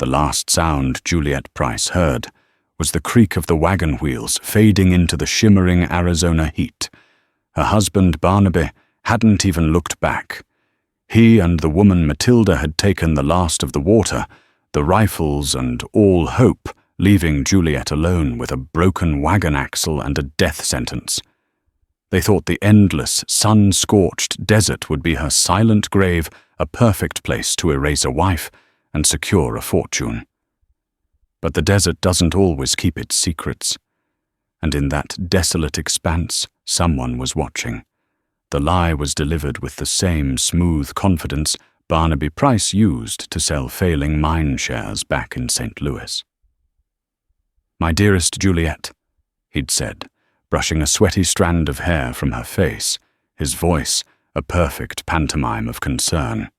The last sound Juliet Price heard was the creak of the wagon wheels fading into the shimmering Arizona heat. Her husband, Barnaby, hadn't even looked back. He and the woman Matilda had taken the last of the water, the rifles and all hope, leaving Juliet alone with a broken wagon axle and a death sentence. They thought the endless, sun-scorched desert would be her silent grave, a perfect place to erase a wife and secure a fortune. But the desert doesn't always keep its secrets, and in that desolate expanse, someone was watching. The lie was delivered with the same smooth confidence Barnaby Price used to sell failing mine shares back in St. Louis. "My dearest Juliet," he'd said, brushing a sweaty strand of hair from her face, his voice a perfect pantomime of concern.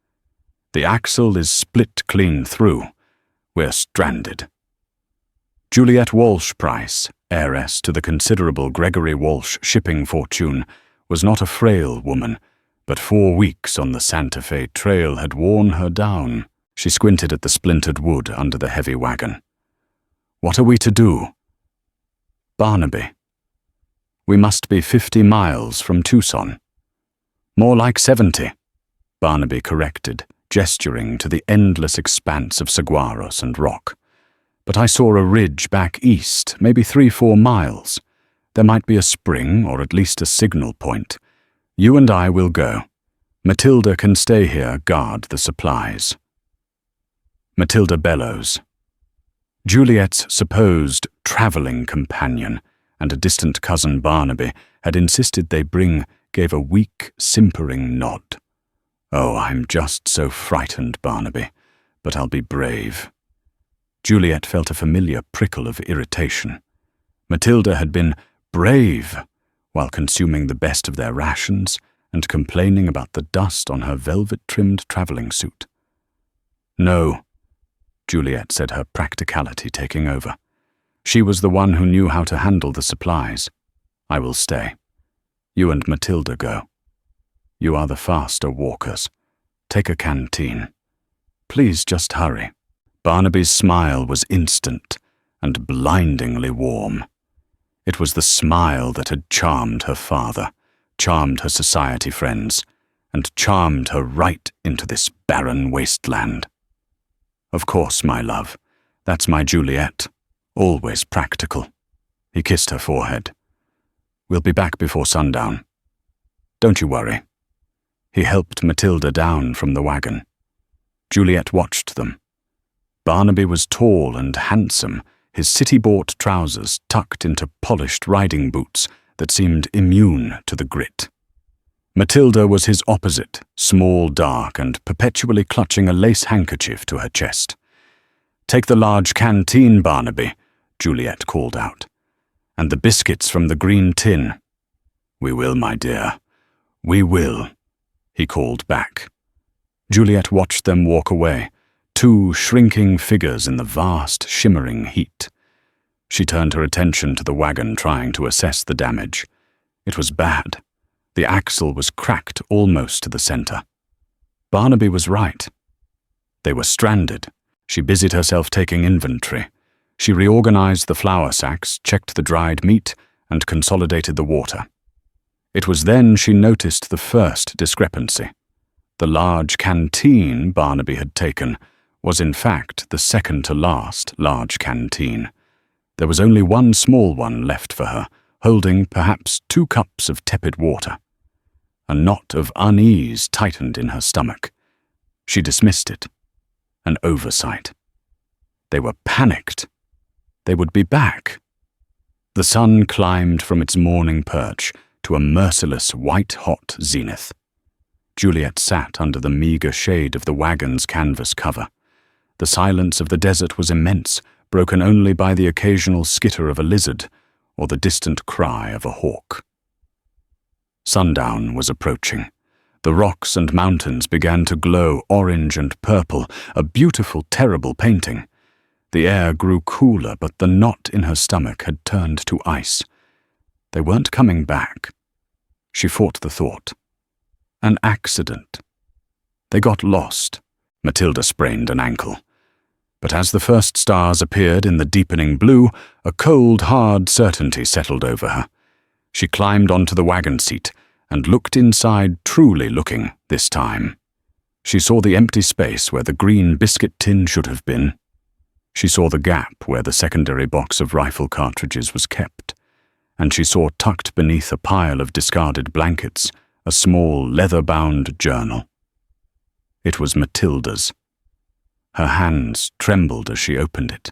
"The axle is split clean through. We're stranded." Juliet Walsh Price, heiress to the considerable Gregory Walsh shipping fortune, was not a frail woman, but 4 weeks on the Santa Fe Trail had worn her down. She squinted at the splintered wood under the heavy wagon. "What are we to do?" "Barnaby. We must be 50 miles from Tucson." "More like 70, Barnaby corrected, gesturing to the endless expanse of saguaros and rock. "But I saw a ridge back east, maybe 3-4 miles. There might be a spring or at least a signal point. You and I will go. Matilda can stay here, guard the supplies." Matilda Bellows. Juliet's supposed traveling companion and a distant cousin Barnaby had insisted they bring, gave a weak, simpering nod. "Oh, I'm just so frightened, Barnaby, but I'll be brave." Juliet felt a familiar prickle of irritation. Matilda had been brave while consuming the best of their rations and complaining about the dust on her velvet-trimmed traveling suit. "No," Juliet said, her practicality taking over. She was the one who knew how to handle the supplies. "I will stay. You and Matilda go. You are the faster walkers. Take a canteen. Please just hurry." Barnaby's smile was instant and blindingly warm. It was the smile that had charmed her father, charmed her society friends, and charmed her right into this barren wasteland. "Of course, my love. That's my Juliet. Always practical." He kissed her forehead. "We'll be back before sundown. Don't you worry." He helped Matilda down from the wagon. Juliet watched them. Barnaby was tall and handsome, his city-bought trousers tucked into polished riding boots that seemed immune to the grit. Matilda was his opposite, small, dark, and perpetually clutching a lace handkerchief to her chest. "Take the large canteen, Barnaby," Juliet called out. "And the biscuits from the green tin." "We will, my dear. We will," he called back. Juliet watched them walk away, 2 shrinking figures in the vast, shimmering heat. She turned her attention to the wagon, trying to assess the damage. It was bad. The axle was cracked almost to the center. Barnaby was right. They were stranded. She busied herself taking inventory. She reorganized the flour sacks, checked the dried meat, and consolidated the water. It was then she noticed the first discrepancy. The large canteen Barnaby had taken was in fact the second-to-last large canteen. There was only one small one left for her, holding perhaps 2 cups of tepid water. A knot of unease tightened in her stomach. She dismissed it. An oversight. They were panicked. They would be back. The sun climbed from its morning perch to a merciless white-hot zenith. Juliet sat under the meager shade of the wagon's canvas cover. The silence of the desert was immense, broken only by the occasional skitter of a lizard or the distant cry of a hawk. Sundown was approaching. The rocks and mountains began to glow orange and purple, a beautiful, terrible painting. The air grew cooler, but the knot in her stomach had turned to ice. They weren't coming back. She fought the thought. An accident. They got lost. Matilda sprained an ankle. But as the first stars appeared in the deepening blue, a cold, hard certainty settled over her. She climbed onto the wagon seat and looked inside, truly looking this time. She saw the empty space where the green biscuit tin should have been. She saw the gap where the secondary box of rifle cartridges was kept. And she saw tucked beneath a pile of discarded blankets a small leather-bound journal. It was Matilda's. Her hands trembled as she opened it.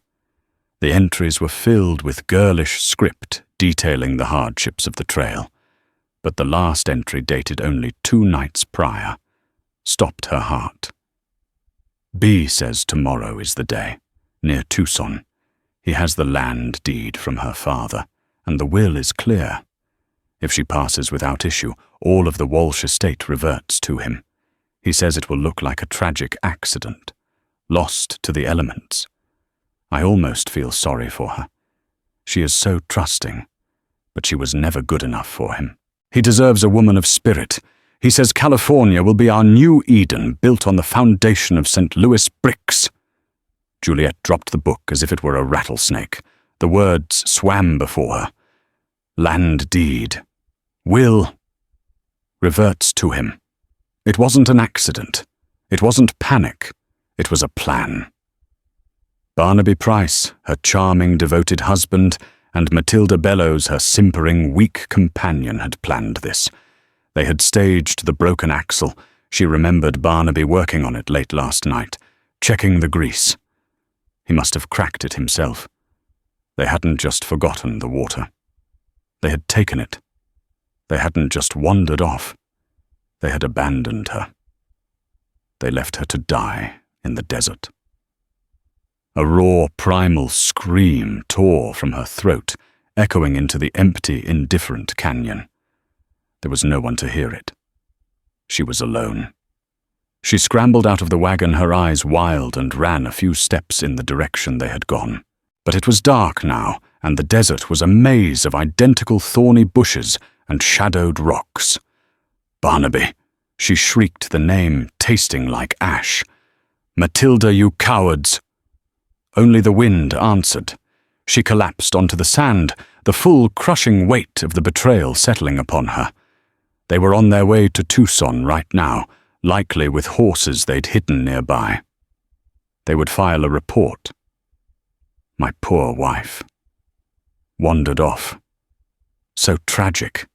The entries were filled with girlish script detailing the hardships of the trail, but the last entry, dated only 2 nights prior, stopped her heart. B says tomorrow is the day, near Tucson. He has the land deed from her father, and the will is clear. If she passes without issue, all of the Walsh estate reverts to him. He says it will look like a tragic accident, lost to the elements. I almost feel sorry for her. She is so trusting, but she was never good enough for him. He deserves a woman of spirit. He says California will be our new Eden, built on the foundation of St. Louis bricks. Juliet dropped the book as if it were a rattlesnake. The words swam before her. Land deed. Will. Reverts to him. It wasn't an accident. It wasn't panic. It was a plan. Barnaby Price, her charming, devoted husband, and Matilda Bellows, her simpering, weak companion, had planned this. They had staged the broken axle. She remembered Barnaby working on it late last night, checking the grease. He must have cracked it himself. They hadn't just forgotten the water. They had taken it. They hadn't just wandered off. They had abandoned her. They left her to die in the desert. A raw, primal scream tore from her throat, echoing into the empty, indifferent canyon. There was no one to hear it. She was alone. She scrambled out of the wagon, her eyes wild, and ran a few steps in the direction they had gone. But it was dark now, and the desert was a maze of identical thorny bushes and shadowed rocks. Barnaby! She shrieked the name, tasting like ash. Matilda, you cowards! Only the wind answered. She collapsed onto the sand, the full crushing weight of the betrayal settling upon her. They were on their way to Tucson right now, likely with horses they'd hidden nearby. They would file a report. My poor wife. Wandered off. So tragic.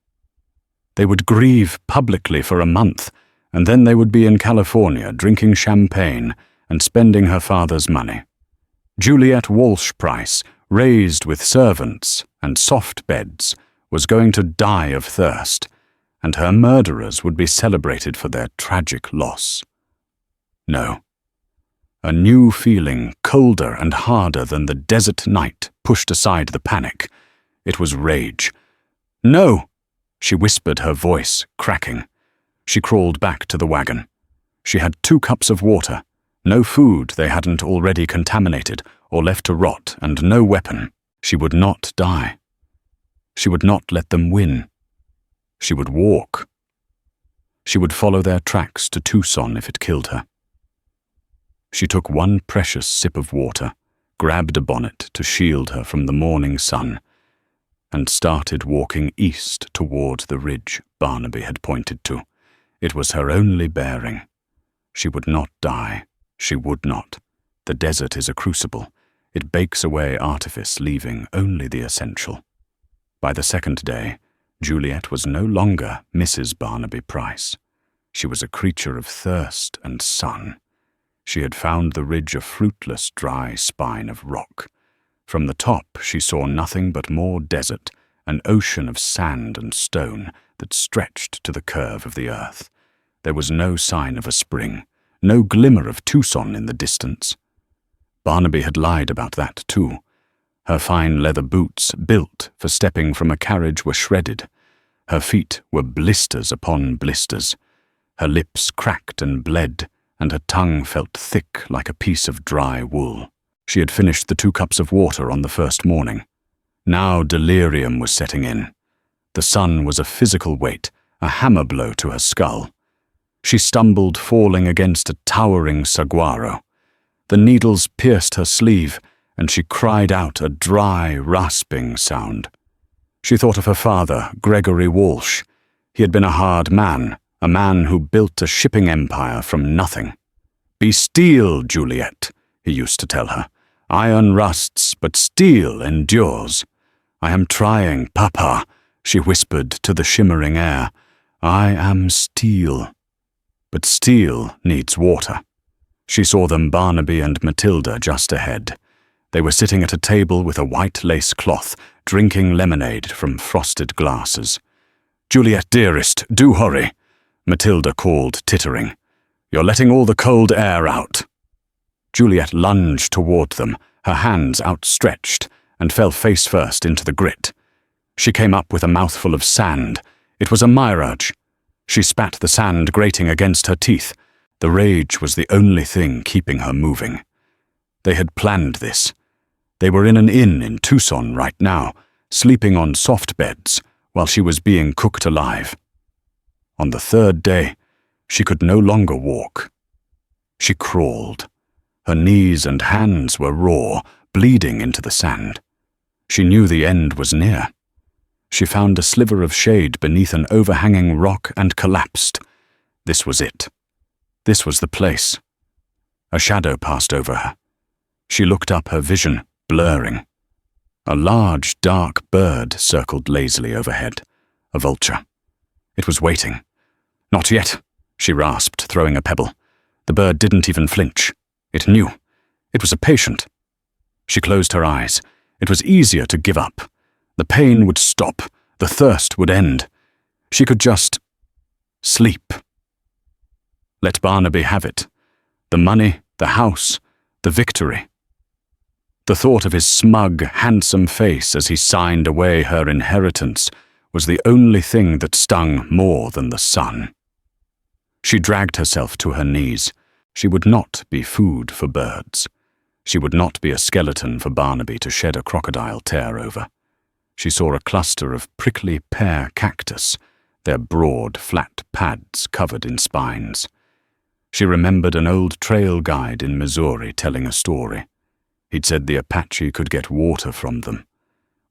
They would grieve publicly for a month, and then they would be in California drinking champagne and spending her father's money. Juliet Walsh Price, raised with servants and soft beds, was going to die of thirst, and her murderers would be celebrated for their tragic loss. No. A new feeling, colder and harder than the desert night, pushed aside the panic. It was rage. No! She whispered, her voice cracking. She crawled back to the wagon. She had 2 cups of water, no food they hadn't already contaminated or left to rot, and no weapon. She would not die. She would not let them win. She would walk. She would follow their tracks to Tucson if it killed her. She took one precious sip of water, grabbed a bonnet to shield her from the morning sun, and started walking east toward the ridge Barnaby had pointed to. It was her only bearing. She would not die. She would not. The desert is a crucible. It bakes away artifice, leaving only the essential. By the second day, Juliet was no longer Mrs. Barnaby Price. She was a creature of thirst and sun. She had found the ridge a fruitless, dry spine of rock. From the top she saw nothing but more desert, an ocean of sand and stone that stretched to the curve of the earth. There was no sign of a spring, no glimmer of Tucson in the distance. Barnaby had lied about that too. Her fine leather boots, built for stepping from a carriage, were shredded. Her feet were blisters upon blisters. Her lips cracked and bled, and her tongue felt thick like a piece of dry wool. She had finished the 2 cups of water on the first morning. Now delirium was setting in. The sun was a physical weight, a hammer blow to her skull. She stumbled, falling against a towering saguaro. The needles pierced her sleeve, and she cried out a dry, rasping sound. She thought of her father, Gregory Walsh. He had been a hard man, a man who built a shipping empire from nothing. "Be steel, Juliet," he used to tell her. "Iron rusts, but steel endures." "I am trying, Papa," she whispered to the shimmering air. "I am steel." But steel needs water. She saw them, Barnaby and Matilda, just ahead. They were sitting at a table with a white lace cloth, drinking lemonade from frosted glasses. "Juliet, dearest, do hurry," Matilda called, tittering. "You're letting all the cold air out." Juliet lunged toward them, her hands outstretched, and fell face first into the grit. She came up with a mouthful of sand. It was a mirage. She spat the sand grating against her teeth. The rage was the only thing keeping her moving. They had planned this. They were in an inn in Tucson right now, sleeping on soft beds while she was being cooked alive. On the third day, she could no longer walk. She crawled. Her knees and hands were raw, bleeding into the sand. She knew the end was near. She found a sliver of shade beneath an overhanging rock and collapsed. This was it. This was the place. A shadow passed over her. She looked up, her vision blurring. A large, dark bird circled lazily overhead, a vulture. It was waiting. "Not yet," she rasped, throwing a pebble. The bird didn't even flinch. It knew. It was a patient. She closed her eyes. It was easier to give up. The pain would stop. The thirst would end. She could just sleep. Let Barnaby have it. The money, the house, the victory. The thought of his smug, handsome face as he signed away her inheritance was the only thing that stung more than the sun. She dragged herself to her knees. She would not be food for birds. She would not be a skeleton for Barnaby to shed a crocodile tear over. She saw a cluster of prickly pear cactus, their broad, flat pads covered in spines. She remembered an old trail guide in Missouri telling a story. He'd said the Apache could get water from them.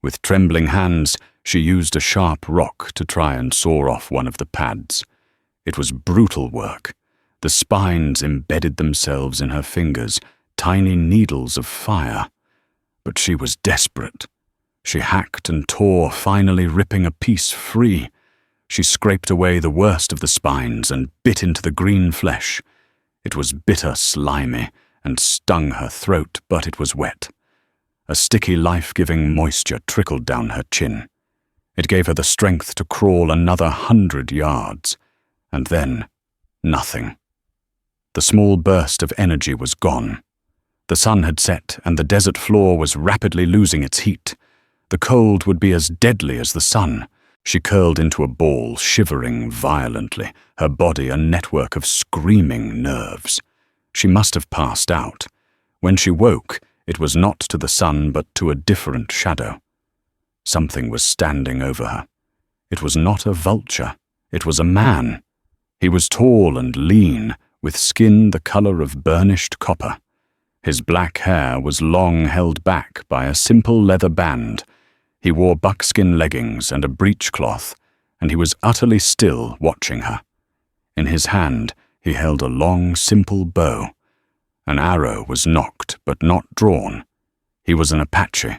With trembling hands, she used a sharp rock to try and saw off one of the pads. It was brutal work. The spines embedded themselves in her fingers, tiny needles of fire. But she was desperate. She hacked and tore, finally ripping a piece free. She scraped away the worst of the spines and bit into the green flesh. It was bitter, slimy, and stung her throat, but it was wet. A sticky, life-giving moisture trickled down her chin. It gave her the strength to crawl another 100 yards. And then, nothing. The small burst of energy was gone. The sun had set, and the desert floor was rapidly losing its heat. The cold would be as deadly as the sun. She curled into a ball, shivering violently, her body a network of screaming nerves. She must have passed out. When she woke, it was not to the sun but to a different shadow. Something was standing over her. It was not a vulture. It was a man. He was tall and lean, with skin the color of burnished copper. His black hair was long held back by a simple leather band. He wore buckskin leggings and a breechcloth, and he was utterly still watching her. In his hand, he held a long, simple bow. An arrow was nocked, but not drawn. He was an Apache.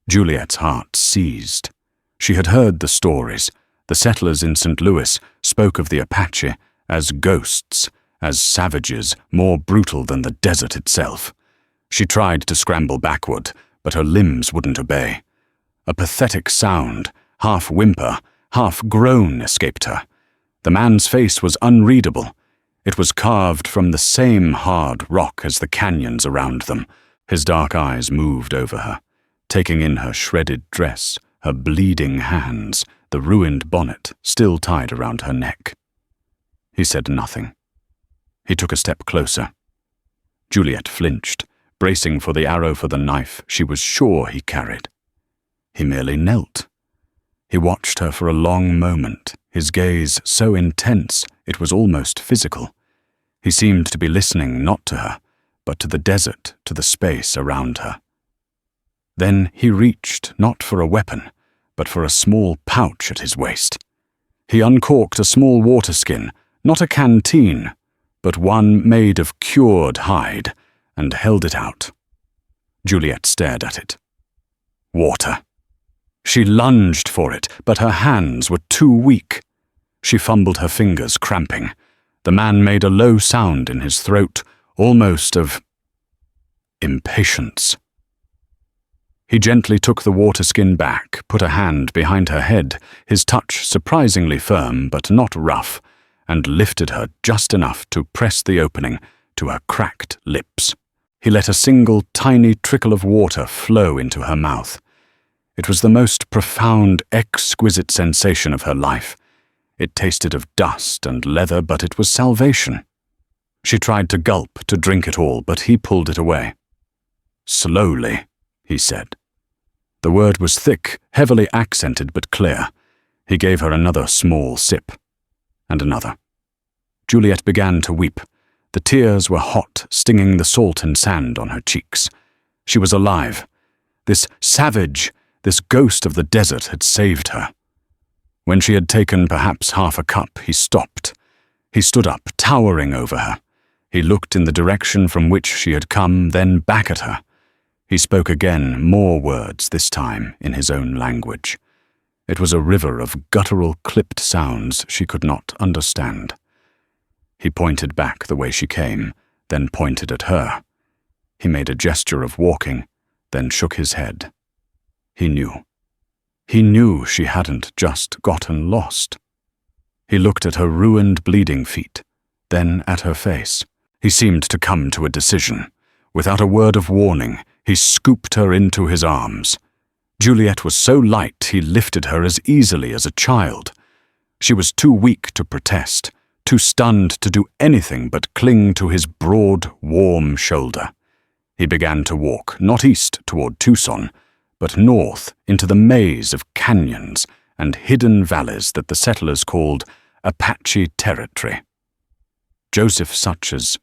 Juliet's heart seized. She had heard the stories. The settlers in St. Louis spoke of the Apache as ghosts, as savages more brutal than the desert itself. She tried to scramble backward, but her limbs wouldn't obey. A pathetic sound, half whimper, half groan, escaped her. The man's face was unreadable. It was carved from the same hard rock as the canyons around them. His dark eyes moved over her, taking in her shredded dress, her bleeding hands, the ruined bonnet still tied around her neck. He said nothing. He took a step closer. Juliet flinched, bracing for the arrow for the knife she was sure he carried. He merely knelt. He watched her for a long moment, his gaze so intense it was almost physical. He seemed to be listening not to her, but to the desert, to the space around her. Then he reached not for a weapon, but for a small pouch at his waist. He uncorked a small water skin, not a canteen, but one made of cured hide, and held it out. Juliet stared at it. Water. She lunged for it, but her hands were too weak. She fumbled her fingers, cramping. The man made a low sound in his throat, almost of impatience. He gently took the water skin back, put a hand behind her head, his touch surprisingly firm but not rough, and lifted her just enough to press the opening to her cracked lips. He let a single tiny trickle of water flow into her mouth. It was the most profound, exquisite sensation of her life. It tasted of dust and leather, but it was salvation. She tried to gulp, to drink it all, but he pulled it away. Slowly, he said. The word was thick, heavily accented, but clear. He gave her another small sip, and another. Juliet began to weep. The tears were hot, stinging the salt and sand on her cheeks. She was alive. This savage, this ghost of the desert had saved her. When she had taken perhaps half a cup, he stopped. He stood up, towering over her. He looked in the direction from which she had come, then back at her. He spoke again, more words, this time in his own language. It was a river of guttural, clipped sounds she could not understand. He pointed back the way she came, then pointed at her. He made a gesture of walking, then shook his head. He knew. He knew she hadn't just gotten lost. He looked at her ruined, bleeding feet, then at her face. He seemed to come to a decision. Without a word of warning, he scooped her into his arms. Juliet was so light he lifted her as easily as a child. She was too weak to protest, too stunned to do anything but cling to his broad, warm shoulder. He began to walk, not east toward Tucson, but north into the maze of canyons and hidden valleys that the settlers called Apache territory. Joseph Such's.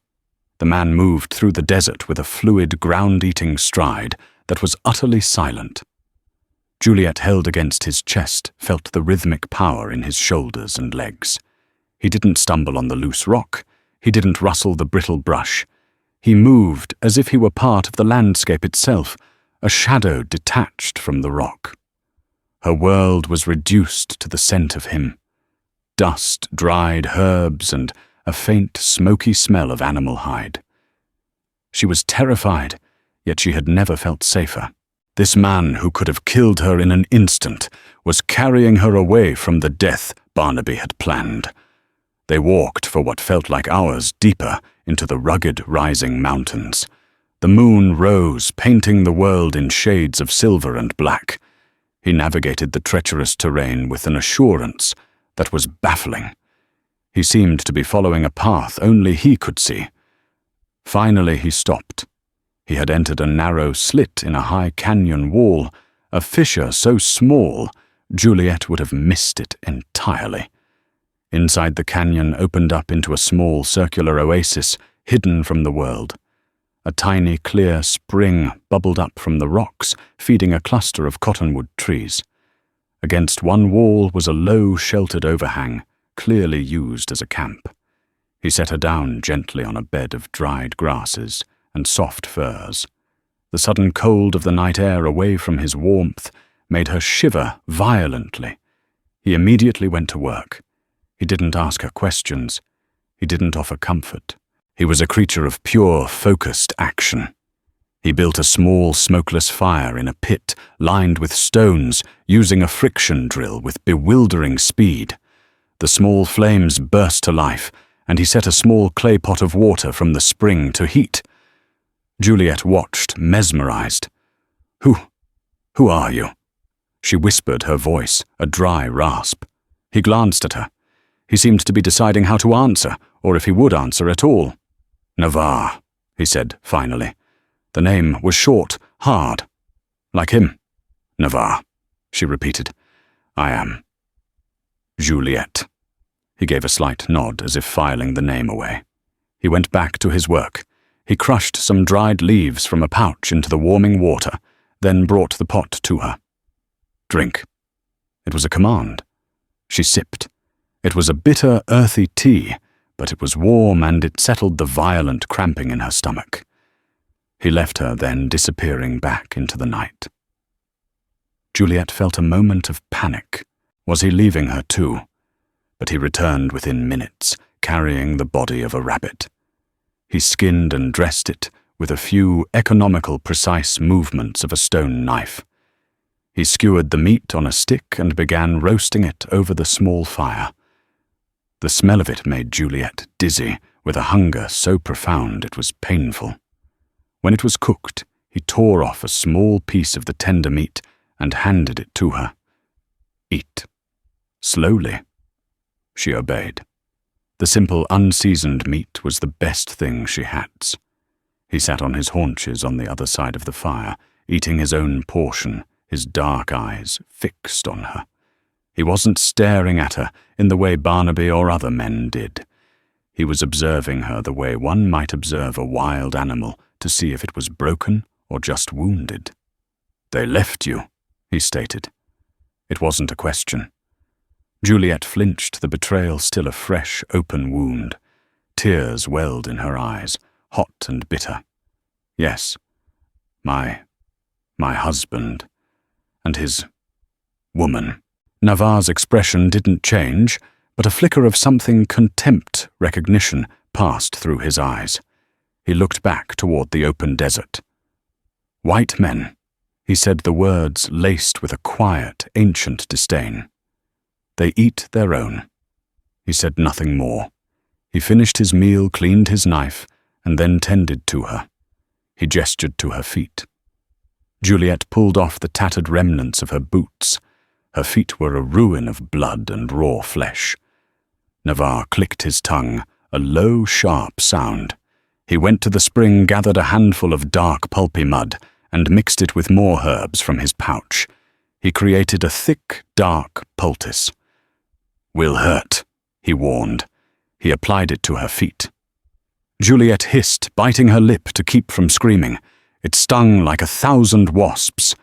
The man moved through the desert with a fluid, ground-eating stride that was utterly silent. Juliet held against his chest, felt the rhythmic power in his shoulders and legs. He didn't stumble on the loose rock. He didn't rustle the brittle brush. He moved as if he were part of the landscape itself, a shadow detached from the rock. Her world was reduced to the scent of him. Dust, dried herbs, and a faint, smoky smell of animal hide. She was terrified, yet she had never felt safer. This man who could have killed her in an instant was carrying her away from the death Barnaby had planned. They walked for what felt like hours deeper into the rugged, rising mountains. The moon rose, painting the world in shades of silver and black. He navigated the treacherous terrain with an assurance that was baffling. He seemed to be following a path only he could see. Finally he stopped. He had entered a narrow slit in a high canyon wall, a fissure so small Juliet would have missed it entirely. Inside the canyon opened up into a small circular oasis hidden from the world. A tiny clear spring bubbled up from the rocks, feeding a cluster of cottonwood trees. Against one wall was a low, sheltered overhang, clearly used as a camp. He set her down gently on a bed of dried grasses and soft furs. The sudden cold of the night air away from his warmth made her shiver violently. He immediately went to work. He didn't ask her questions. He didn't offer comfort. He was a creature of pure, focused action. He built a small, smokeless fire in a pit lined with stones, using a friction drill with bewildering speed. The small flames burst to life, and he set a small clay pot of water from the spring to heat. Juliet watched, mesmerized. Who are you?" She whispered, her voice a dry rasp. He glanced at her. He seemed to be deciding how to answer, or if he would answer at all. "Navarre," he said finally. The name was short, hard. "Like him." "Navarre," she repeated. "I am." "Juliet." He gave a slight nod as if filing the name away. He went back to his work. He crushed some dried leaves from a pouch into the warming water, then brought the pot to her. "Drink." It was a command. She sipped. It was a bitter, earthy tea, but it was warm and it settled the violent cramping in her stomach. He left her, then disappearing back into the night. Juliet felt a moment of panic. Was he leaving her too? But he returned within minutes, carrying the body of a rabbit. He skinned and dressed it with a few economical, precise movements of a stone knife. He skewered the meat on a stick and began roasting it over the small fire. The smell of it made Juliet dizzy, with a hunger so profound it was painful. When it was cooked, he tore off a small piece of the tender meat and handed it to her. "Eat. Slowly." She obeyed. The simple, unseasoned meat was the best thing she had. He sat on his haunches on the other side of the fire, eating his own portion, his dark eyes fixed on her. He wasn't staring at her in the way Barnaby or other men did. He was observing her the way one might observe a wild animal to see if it was broken or just wounded. "They left you," he stated. It wasn't a question. Juliet flinched, the betrayal still a fresh, open wound. Tears welled in her eyes, hot and bitter. "Yes, my husband, and his woman." Navarre's expression didn't change, but a flicker of something contempt recognition passed through his eyes. He looked back toward the open desert. "White men," he said, the words laced with a quiet, ancient disdain. "They eat their own." He said nothing more. He finished his meal, cleaned his knife, and then tended to her. He gestured to her feet. Juliet pulled off the tattered remnants of her boots. Her feet were a ruin of blood and raw flesh. Navarre clicked his tongue, a low, sharp sound. He went to the spring, gathered a handful of dark, pulpy mud, and mixed it with more herbs from his pouch. He created a thick, dark poultice. "Will hurt," he warned. He applied it to her feet. Juliet hissed, biting her lip to keep from screaming. It stung like 1,000 wasps.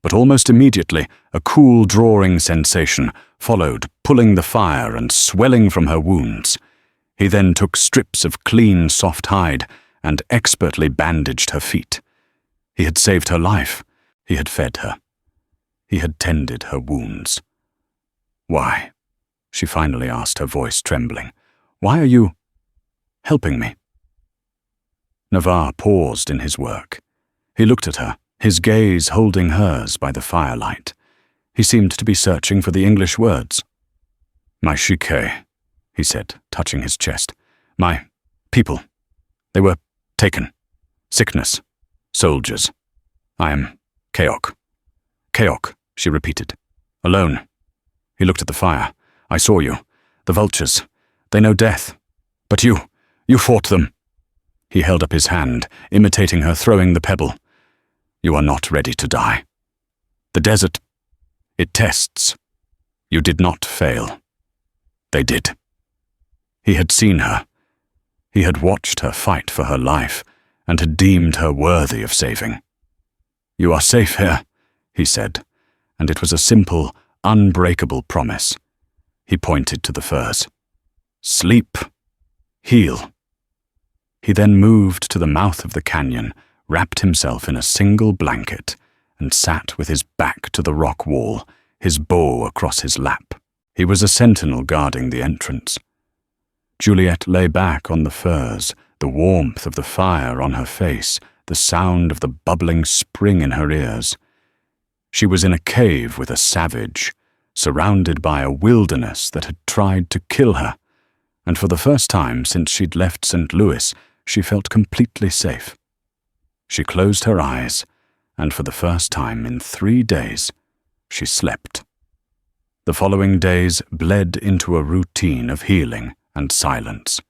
But almost immediately, a cool, drawing sensation followed, pulling the fire and swelling from her wounds. He then took strips of clean, soft hide and expertly bandaged her feet. He had saved her life. He had fed her. He had tended her wounds. "Why?" she finally asked, her voice trembling. "Why are you helping me?" Navarre paused in his work. He looked at her, his gaze holding hers by the firelight. He seemed to be searching for the English words. "My chique," he said, touching his chest. "My people. They were taken. Sickness. Soldiers. I am Keok." "Keok," she repeated. "Alone." He looked at the fire. "I saw you. The vultures. They know death. But you fought them." He held up his hand, imitating her throwing the pebble. "You are not ready to die. The desert, it tests. You did not fail. They did." He had seen her. He had watched her fight for her life and had deemed her worthy of saving. "You are safe here," he said, and it was a simple, unbreakable promise. He pointed to the firs. "Sleep. Heal." He then moved to the mouth of the canyon, wrapped himself in a single blanket, and sat with his back to the rock wall, his bow across his lap. He was a sentinel guarding the entrance. Juliet lay back on the firs, the warmth of the fire on her face, the sound of the bubbling spring in her ears. She was in a cave with a savage, surrounded by a wilderness that had tried to kill her, and for the first time since she'd left St. Louis, she felt completely safe. She closed her eyes, and for the first time in 3 days, she slept. The following days bled into a routine of healing and silence.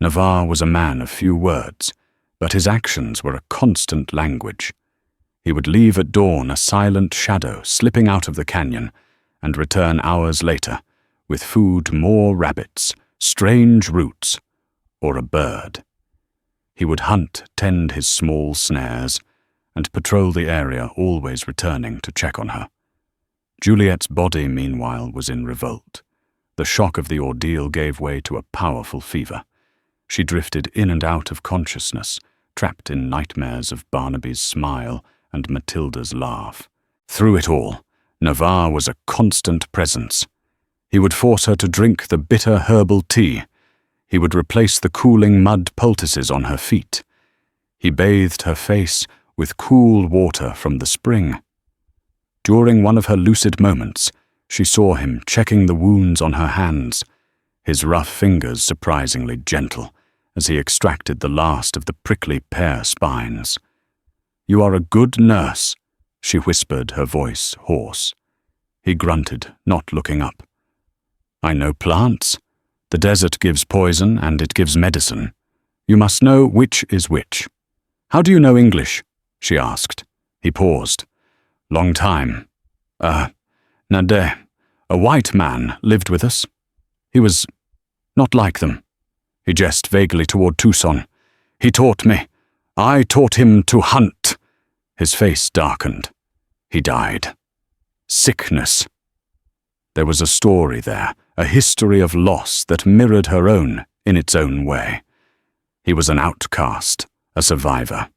Navarre was a man of few words, but his actions were a constant language. He would leave at dawn a silent shadow slipping out of the canyon, and return hours later with food, more rabbits, strange roots, or a bird. He would hunt, tend his small snares, and patrol the area, always returning to check on her. Juliet's body, meanwhile, was in revolt. The shock of the ordeal gave way to a powerful fever. She drifted in and out of consciousness, trapped in nightmares of Barnaby's smile and Matilda's laugh. Through it all, Navarre was a constant presence. He would force her to drink the bitter herbal tea. He would replace the cooling mud poultices on her feet. He bathed her face with cool water from the spring. During one of her lucid moments, she saw him checking the wounds on her hands, his rough fingers surprisingly gentle as he extracted the last of the prickly pear spines. "You are a good nurse," she whispered, her voice hoarse. He grunted, not looking up. "I know plants. The desert gives poison and it gives medicine. You must know which is which." "How do you know English?" she asked. He paused. "Long time. Nade, a white man, lived with us. He was not like them." He gestured vaguely toward Tucson. "He taught me. I taught him to hunt." His face darkened. He died. Sickness. There was a story there, a history of loss that mirrored her own in its own way. He was an outcast, a survivor.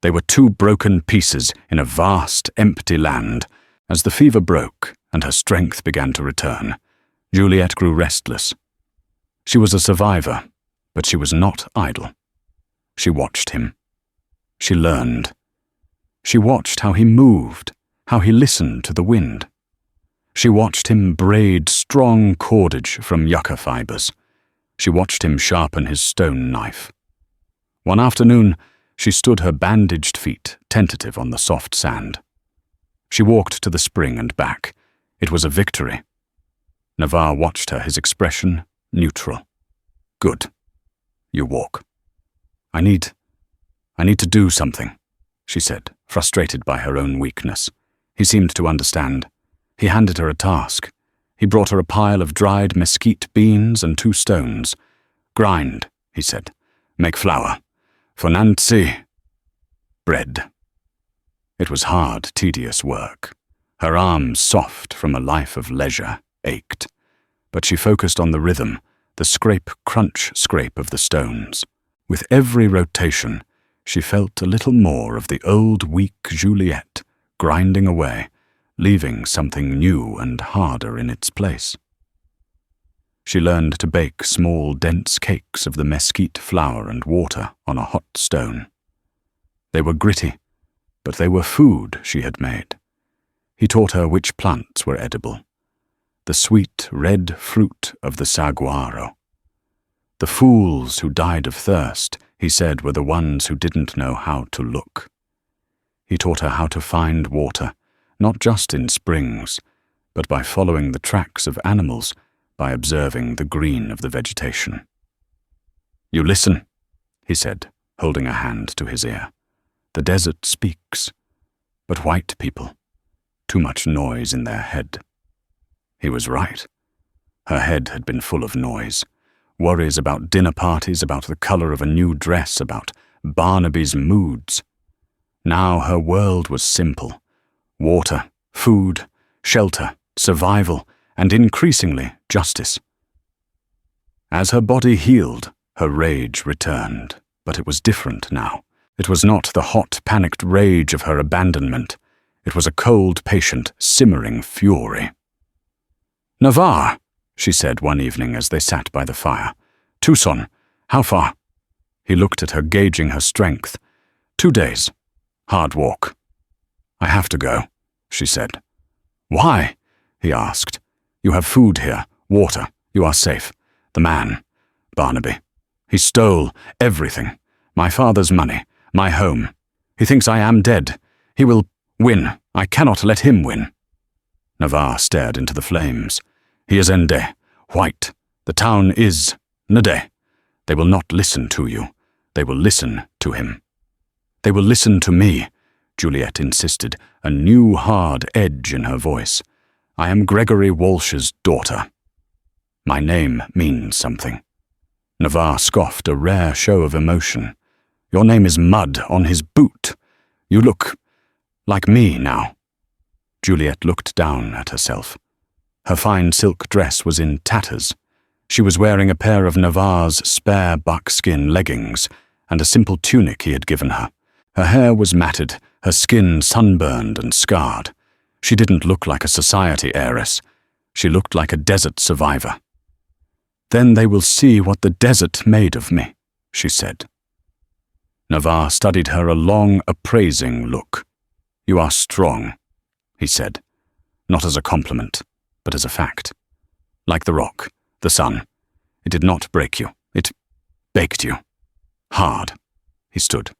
They were two broken pieces in a vast, empty land. As the fever broke and her strength began to return, Juliet grew restless. She was a survivor, but she was not idle. She watched him. She learned. She watched how he moved, how he listened to the wind. She watched him braid strong cordage from yucca fibers. She watched him sharpen his stone knife. One afternoon, she stood her bandaged feet, tentative on the soft sand. She walked to the spring and back. It was a victory. Navarre watched her, his expression neutral. "Good. You walk." I need to do something," she said, frustrated by her own weakness. He seemed to understand. He handed her a task. He brought her a pile of dried mesquite beans and 2 stones. "Grind," he said. "Make flour. For Nancy, bread." It was hard, tedious work. Her arms, soft from a life of leisure, ached. But she focused on the rhythm, the scrape of the stones. With every rotation, she felt a little more of the old, weak Juliet grinding away, leaving something new and harder in its place. She learned to bake small, dense cakes of the mesquite flour and water on a hot stone. They were gritty, but they were food she had made. He taught her which plants were edible. The sweet red fruit of the saguaro. The fools who died of thirst, he said, were the ones who didn't know how to look. He taught her how to find water, not just in springs, but by following the tracks of animals, by observing the green of the vegetation. "You listen," he said, holding a hand to his ear. "The desert speaks, but white people, too much noise in their head." He was right. Her head had been full of noise. Worries about dinner parties, about the color of a new dress, about Barnaby's moods. Now her world was simple. Water, food, shelter, survival, and increasingly justice. As her body healed, her rage returned, but it was different now. It was not the hot, panicked rage of her abandonment. It was a cold, patient, simmering fury. "Navarre," she said one evening as they sat by the fire. "Tucson, how far?" He looked at her, gauging her strength. 2 days. Hard walk." "I have to go," she said. "Why?" he asked. "You have food here, water, you are safe. The man, Barnaby, he stole everything. My father's money, my home. He thinks I am dead. He will win. I cannot let him win." Navarre stared into the flames. "He is Ende, white. The town is Nade. They will not listen to you. They will listen to him." "They will listen to me," Juliet insisted, a new hard edge in her voice. "I am Gregory Walsh's daughter. My name means something." Navarre scoffed, a rare show of emotion. Your name is mud on his boot. You look like me now." Juliet looked down at herself. Her fine silk dress was in tatters. She was wearing a pair of Navarre's spare buckskin leggings and a simple tunic he had given her. Her hair was matted, her skin sunburned and scarred. She didn't look like a society heiress. She looked like a desert survivor. "Then they will see what the desert made of me," she said. Navarre studied her a long, appraising look. "You are strong," he said, not as a compliment, but as a fact. "Like the rock, the sun. It did not break you. It baked you. Hard." He stood.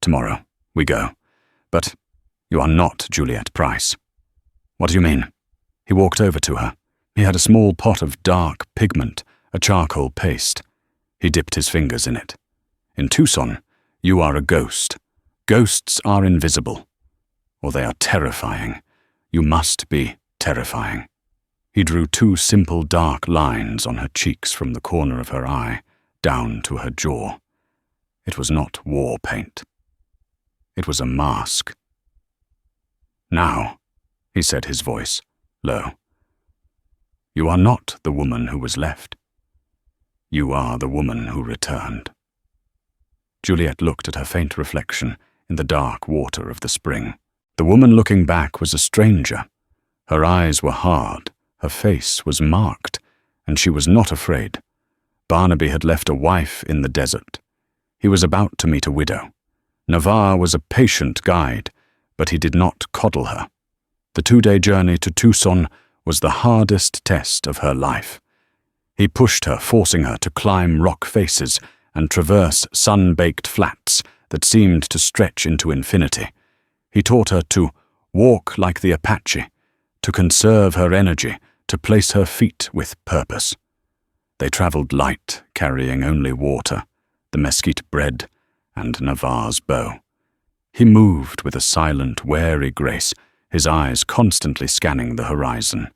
"Tomorrow, we go. But you are not Juliet Price." "What do you mean?" He walked over to her. He had a small pot of dark pigment, a charcoal paste. He dipped his fingers in it. "In Tucson, you are a ghost. Ghosts are invisible. Or they are terrifying. You must be terrifying." He drew two simple dark lines on her cheeks from the corner of her eye down to her jaw. It was not war paint. It was a mask. "Now," he said, his voice low, "you are not the woman who was left. You are the woman who returned." Juliet looked at her faint reflection in the dark water of the spring. The woman looking back was a stranger. Her eyes were hard, her face was marked, and she was not afraid. Barnaby had left a wife in the desert. He was about to meet a widow. Navarre was a patient guide, but he did not coddle her. The 2-day journey to Tucson was the hardest test of her life. He pushed her, forcing her to climb rock faces and traverse sun-baked flats that seemed to stretch into infinity. He taught her to walk like the Apache, to conserve her energy, to place her feet with purpose. They traveled light, carrying only water, the mesquite bread, and Navarre's bow. He moved with a silent, wary grace, his eyes constantly scanning the horizon.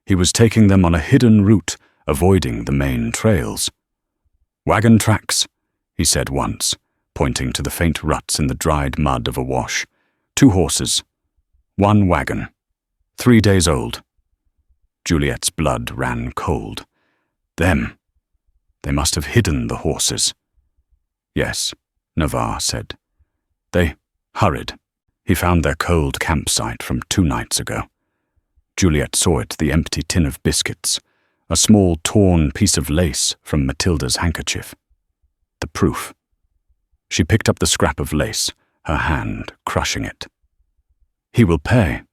He was taking them on a hidden route, avoiding the main trails. "Wagon tracks," he said once, pointing to the faint ruts in the dried mud of a wash. "2 horses. 1 wagon. 3 days old." Juliet's blood ran cold. Them. They must have hidden the horses. "Yes," Navarre said. "They hurried. He found their cold campsite from 2 nights ago." Juliet saw it, the empty tin of biscuits, a small torn piece of lace from Matilda's handkerchief. The proof. She picked up the scrap of lace, her hand crushing it. "He will pay.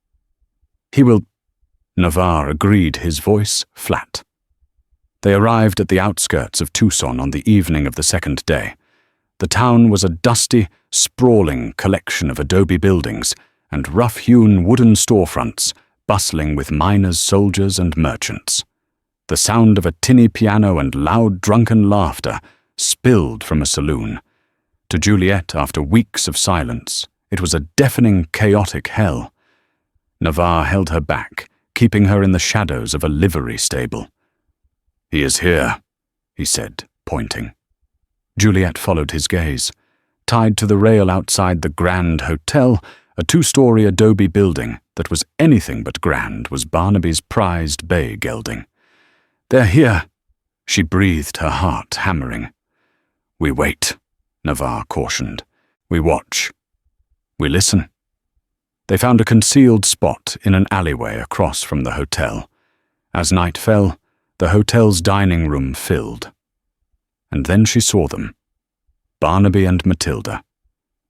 He will—" Navarre agreed, his voice flat. They arrived at the outskirts of Tucson on the evening of the 2nd day. The town was a dusty, sprawling collection of adobe buildings and rough-hewn wooden storefronts bustling with miners, soldiers, and merchants. The sound of a tinny piano and loud drunken laughter spilled from a saloon. To Juliet, after weeks of silence, it was a deafening, chaotic hell. Navarre held her back, keeping her in the shadows of a livery stable. "He is here," he said, pointing. Juliet followed his gaze. Tied to the rail outside the Grand Hotel, a 2-story adobe building that was anything but grand, was Barnaby's prized bay gelding. "They're here," she breathed, her heart hammering. "We wait," Navarre cautioned. "We watch. We listen." They found a concealed spot in an alleyway across from the hotel. As night fell, the hotel's dining room filled. And then she saw them. Barnaby and Matilda.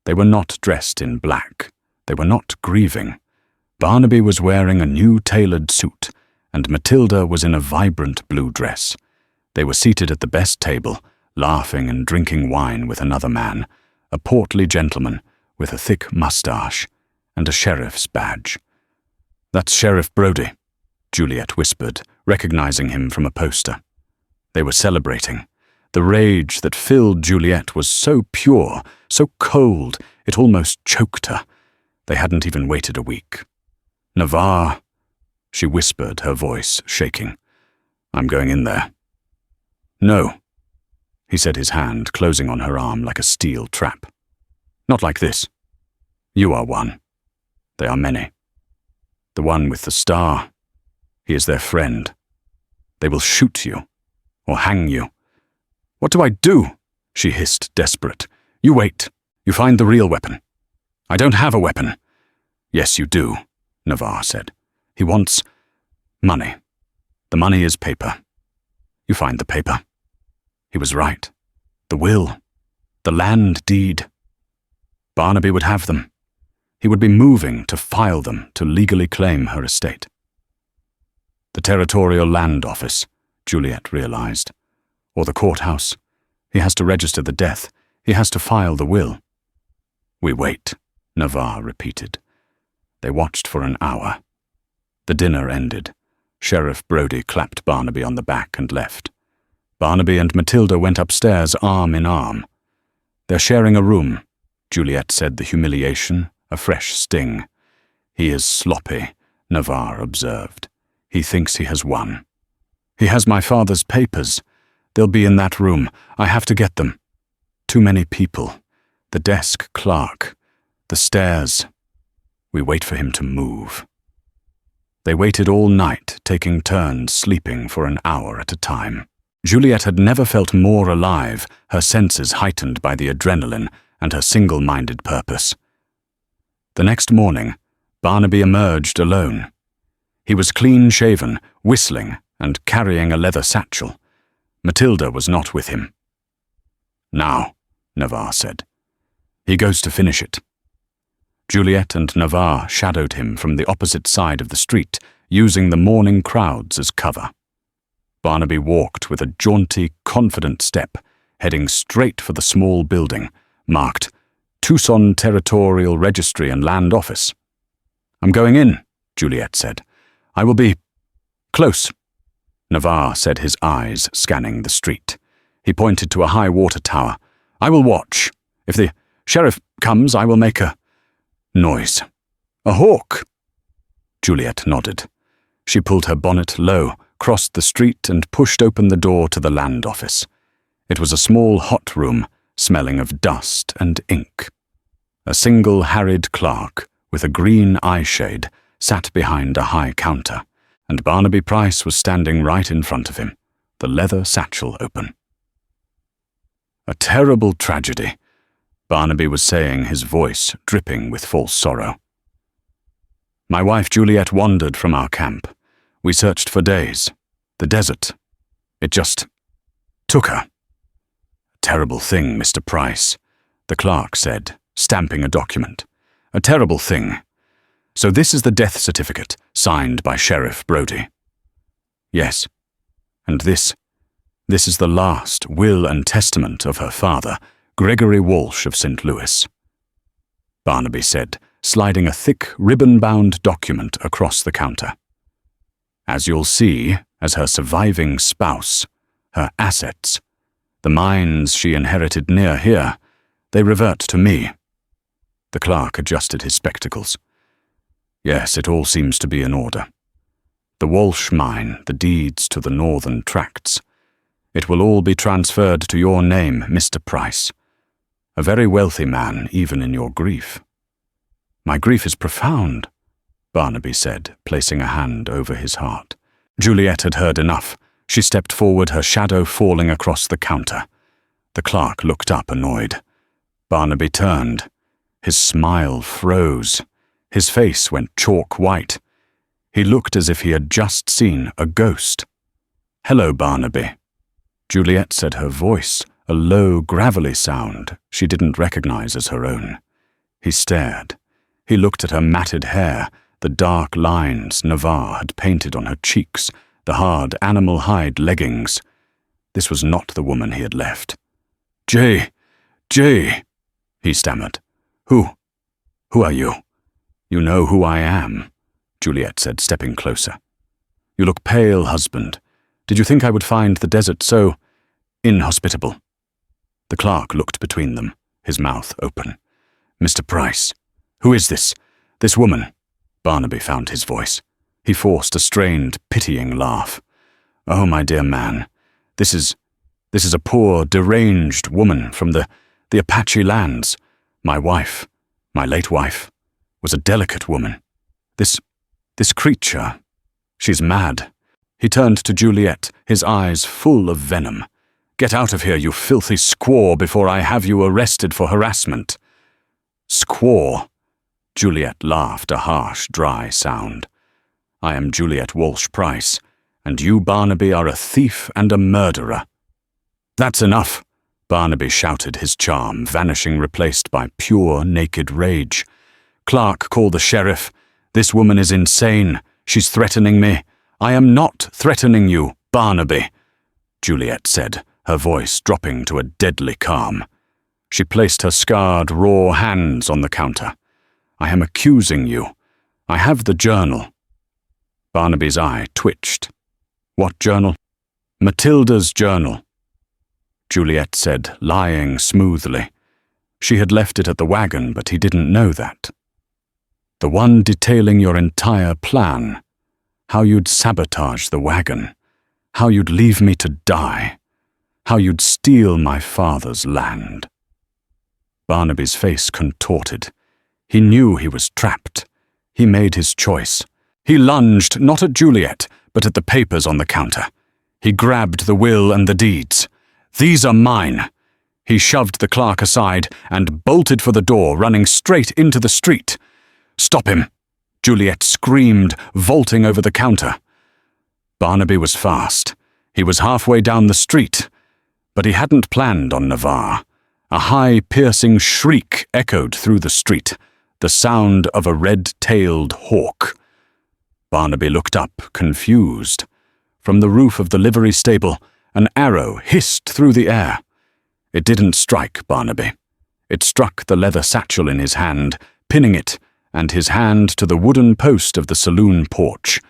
They were not dressed in black. They were not grieving. Barnaby was wearing a new tailored suit, and Matilda was in a vibrant blue dress. They were seated at the best table, laughing and drinking wine with another man, a portly gentleman with a thick mustache and a sheriff's badge. "That's Sheriff Brody," Juliet whispered, recognizing him from a poster. They were celebrating. The rage that filled Juliet was so pure, so cold, it almost choked her. They hadn't even waited a week. "Navarre," she whispered, her voice shaking. "I'm going in there." "No," he said, his hand closing on her arm like a steel trap. Not like this. You are one. They are many. The one with the star, he is their friend. They will shoot you, or hang you. What do I do? She hissed, desperate. You wait. You find the real weapon. I don't have a weapon. Yes, you do, Navarre said. He wants money. The money is paper. You find the paper. He was right. The will. The land deed. Barnaby would have them. He would be moving to file them to legally claim her estate. The Territorial Land Office, Juliet realized. Or the courthouse. He has to register the death. He has to file the will. We wait, Navarre repeated. They watched for an hour. The dinner ended. Sheriff Brody clapped Barnaby on the back and left. Barnaby and Matilda went upstairs arm in arm. They're sharing a room, Juliet said, the humiliation, a fresh sting. He is sloppy, Navarre observed. He thinks he has won. He has my father's papers. They'll be in that room. I have to get them. Too many people. The desk clerk. The stairs. We wait for him to move. They waited all night, taking turns sleeping for an hour at a time. Juliet had never felt more alive, her senses heightened by the adrenaline and her single-minded purpose. The next morning, Barnaby emerged alone. He was clean-shaven, whistling, and carrying a leather satchel. Matilda was not with him. Now, Navarre said. He goes to finish it. Juliet and Navarre shadowed him from the opposite side of the street, using the morning crowds as cover. Barnaby walked with a jaunty, confident step, heading straight for the small building, marked Tucson Territorial Registry and Land Office. I'm going in, Juliet said. I will be close. Navarre said, his eyes scanning the street. He pointed to a high water tower. I will watch. If the sheriff comes, I will make a noise. A hawk. Juliet nodded. She pulled her bonnet low, crossed the street and pushed open the door to the land office. It was a small hot room, smelling of dust and ink. A single harried clerk, with a green eyeshade, sat behind a high counter, and Barnaby Price was standing right in front of him, the leather satchel open. A terrible tragedy, Barnaby was saying, his voice dripping with false sorrow. My wife Juliet wandered from our camp. We searched for days. The desert. It just took her. A terrible thing, Mr. Price, the clerk said, stamping a document. A terrible thing. So this is the death certificate, signed by Sheriff Brody. Yes. And this is the last will and testament of her father, Gregory Walsh of St. Louis. Barnaby said, sliding a thick, ribbon-bound document across the counter. As you'll see, as her surviving spouse, her assets, the mines she inherited near here, they revert to me. The clerk adjusted his spectacles. Yes, it all seems to be in order. The Walsh mine, the deeds to the northern tracts. It will all be transferred to your name, Mr. Price. A very wealthy man, even in your grief. My grief is profound, Barnaby said, placing a hand over his heart. Juliet had heard enough. She stepped forward, her shadow falling across the counter. The clerk looked up, annoyed. Barnaby turned. His smile froze. His face went chalk white. He looked as if he had just seen a ghost. Hello, Barnaby. Juliet said, her voice, a low, gravelly sound she didn't recognize as her own. He stared. He looked at her matted hair, the dark lines Navarre had painted on her cheeks, the hard animal hide leggings. This was not the woman he had left. Jay, he stammered. Who are you? You know who I am, Juliet said, stepping closer. You look pale, husband. Did you think I would find the desert so inhospitable? The clerk looked between them, his mouth open. Mr. Price, who is this woman? Barnaby found his voice. He forced a strained, pitying laugh. Oh, my dear man, this is a poor, deranged woman from the Apache lands. My wife, my late wife, was a delicate woman. This creature, she's mad." He turned to Juliet, his eyes full of venom. "Get out of here, you filthy squaw, before I have you arrested for harassment." "Squaw?" Juliet laughed, a harsh, dry sound. "I am Juliet Walsh Price, and you, Barnaby, are a thief and a murderer." "That's enough," Barnaby shouted, his charm vanishing, replaced by pure, naked rage. "Clark, call the sheriff. This woman is insane. She's threatening me." "I am not threatening you, Barnaby," Juliet said, her voice dropping to a deadly calm. She placed her scarred, raw hands on the counter. "I am accusing you. I have the journal." Barnaby's eye twitched. "What journal?" "Matilda's journal," Juliet said, lying smoothly. She had left it at the wagon, but he didn't know that. "The one detailing your entire plan. How you'd sabotage the wagon. How you'd leave me to die. How you'd steal my father's land." Barnaby's face contorted. He knew he was trapped. He made his choice. He lunged not at Juliet, but at the papers on the counter. He grabbed the will and the deeds. "These are mine." He shoved the clerk aside and bolted for the door, running straight into the street. "Stop him!" Juliet screamed, vaulting over the counter. Barnaby was fast. He was halfway down the street. But he hadn't planned on Navarre. A high, piercing shriek echoed through the street, the sound of a red-tailed hawk. Barnaby looked up, confused. From the roof of the livery stable, an arrow hissed through the air. It didn't strike Barnaby. It struck the leather satchel in his hand, pinning it, and his hand to the wooden post of the saloon porch.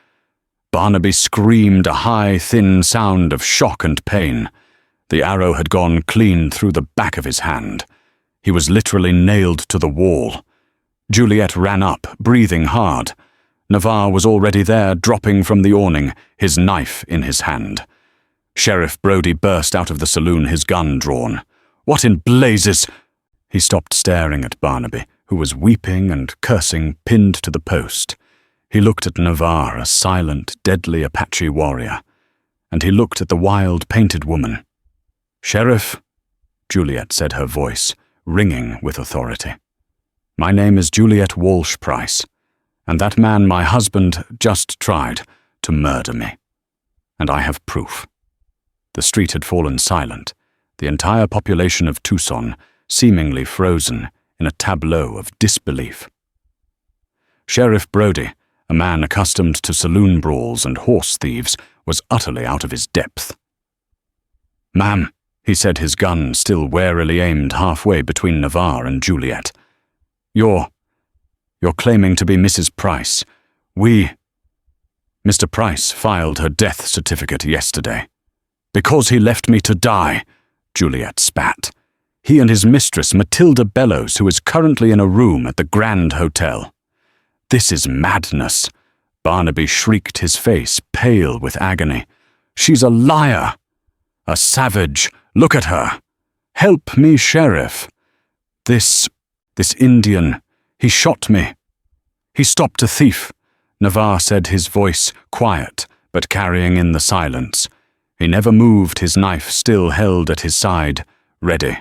Barnaby screamed a high, thin sound of shock and pain. The arrow had gone clean through the back of his hand. He was literally nailed to the wall. Juliet ran up, breathing hard. Navarre was already there, dropping from the awning, his knife in his hand. Sheriff Brody burst out of the saloon, his gun drawn. "What in blazes?" He stopped staring at Barnaby, who was weeping and cursing, pinned to the post. He looked at Navarre, a silent, deadly Apache warrior. And he looked at the wild, painted woman. "Sheriff," Juliet said, her voice ringing with authority. "My name is Juliet Walsh Price, and that man, my husband, just tried to murder me. And I have proof." The street had fallen silent, the entire population of Tucson seemingly frozen in a tableau of disbelief. Sheriff Brody, a man accustomed to saloon brawls and horse thieves, was utterly out of his depth. "Ma'am," he said, his gun still warily aimed halfway between Navarre and Juliet. You're claiming to be Mrs. Price. Mr. Price filed her death certificate yesterday." "Because he left me to die," Juliet spat. "He and his mistress, Matilda Bellows, who is currently in a room at the Grand Hotel." "This is madness," Barnaby shrieked, his face pale with agony. "She's a liar! A savage! Look at her! Help me, Sheriff! This Indian, he shot me." "He stopped a thief," Navarre said, his voice quiet, but carrying in the silence. He never moved, his knife still held at his side, ready.